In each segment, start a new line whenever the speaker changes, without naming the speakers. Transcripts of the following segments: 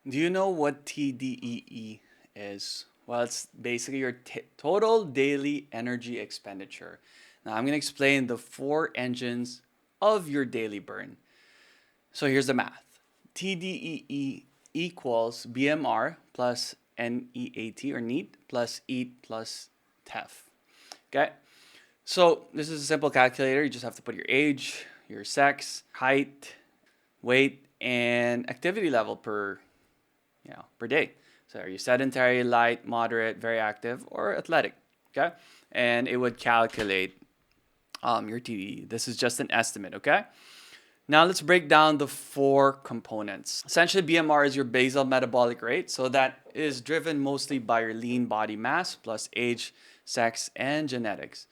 Do you know what TDEE is? Well, it's basically your total daily energy expenditure. Now, I'm going to explain the four engines of your daily burn. So here's the math. TDEE equals BMR plus NEAT or NEAT plus EAT plus TEF. Okay? So this is a simple calculator. You just have to put your age, your sex, height, weight, and activity level per day. So are you sedentary, light, moderate, very active, or athletic? Okay, and it would calculate your TDE. This is just an estimate. Okay. Now let's break down the four components. Essentially, BMR is your basal metabolic rate. So that is driven mostly by your lean body mass plus age, sex, and genetics.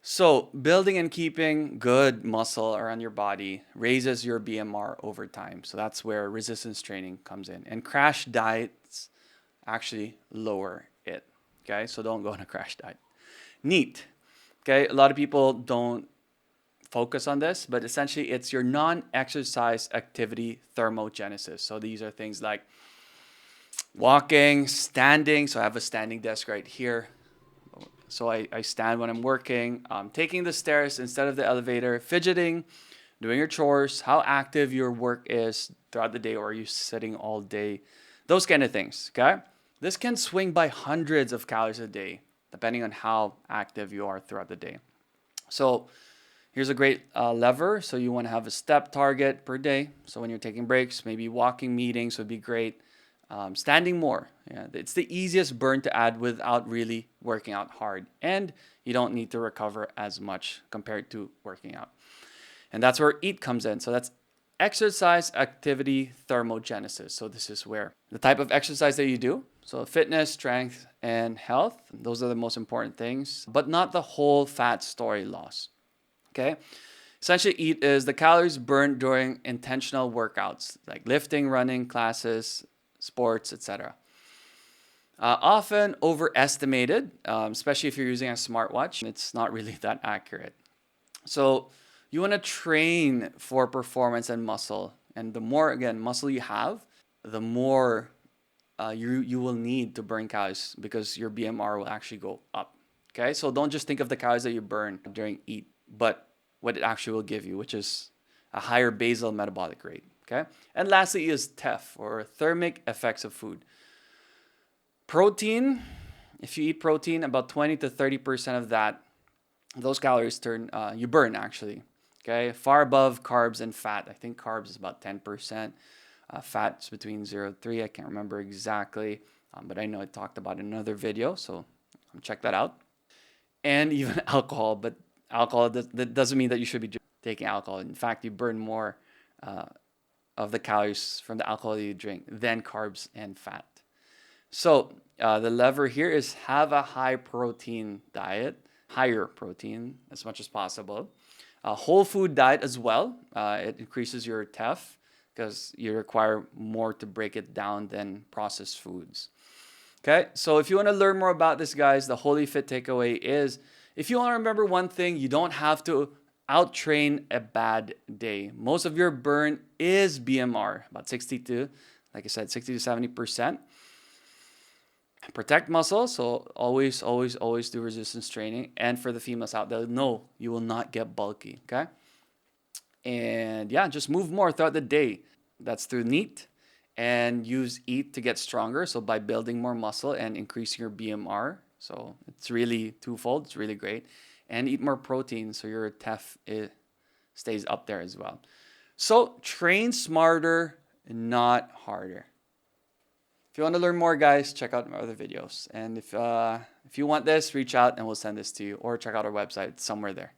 So building and keeping good muscle around your body raises your BMR over time. So that's where resistance training comes in. And crash diets actually lower it. Okay, so don't go on a crash diet. NEAT. Okay, a lot of people don't focus on this, but essentially it's your non-exercise activity thermogenesis. So these are things like walking, standing. So I have a standing desk right here. So I stand when I'm working, taking the stairs instead of the elevator, fidgeting, doing your chores, how active your work is throughout the day, or are you sitting all day, those kind of things, okay? This can swing by hundreds of calories a day, depending on how active you are throughout the day. So here's a great lever. So you want to have a step target per day. So when you're taking breaks, maybe walking meetings would be great. Standing more. Yeah, it's the easiest burn to add without really working out hard. And you don't need to recover as much compared to working out. And that's where EAT comes in. So that's exercise activity thermogenesis. So this is where the type of exercise that you do. So fitness, strength, and health. Those are the most important things, but not the whole fat story loss. Okay. Essentially, EAT is the calories burned during intentional workouts like lifting, running, classes, sports, etc. Often overestimated, especially if you're using a smartwatch. It's not really that accurate. So you want to train for performance and muscle. And the more, again, muscle you have, the more you will need to burn calories because your BMR will actually go up. Okay, so don't just think of the calories that you burn during EAT, but what it actually will give you, which is a higher basal metabolic rate. Okay, and lastly is TEF, or Thermic Effects of Food. Protein, if you eat protein, about 20 to 30% of those calories you burn actually. Okay, far above carbs and fat. I think carbs is about 10%. Fat's between 0 to 3. I can't remember exactly, but I know I talked about it in another video, so check that out. And even alcohol, but alcohol that doesn't mean that you should be taking alcohol. In fact, you burn more of the calories from the alcohol that you drink than carbs and fat. So the lever here is have a high protein diet, higher protein as much as possible. A whole food diet as well. It increases your TEF because you require more to break it down than processed foods. Okay, so if you want to learn more about this, guys, the HoliFit takeaway is if you want to remember one thing, you don't have to outtrain a bad day. Most of your burn is BMR, about 60 to 70%. Protect muscle, so always do resistance training. And for the females out there, no, you will not get bulky, okay? And yeah, just move more throughout the day. That's through NEAT, and use EAT to get stronger. So by building more muscle and increasing your BMR. So it's really twofold. It's really great. And eat more protein so your TEF stays up there as well. So train smarter, not harder. If you want to learn more, guys, check out my other videos. And if you want this, reach out and we'll send this to you, or check out our website. It's somewhere there.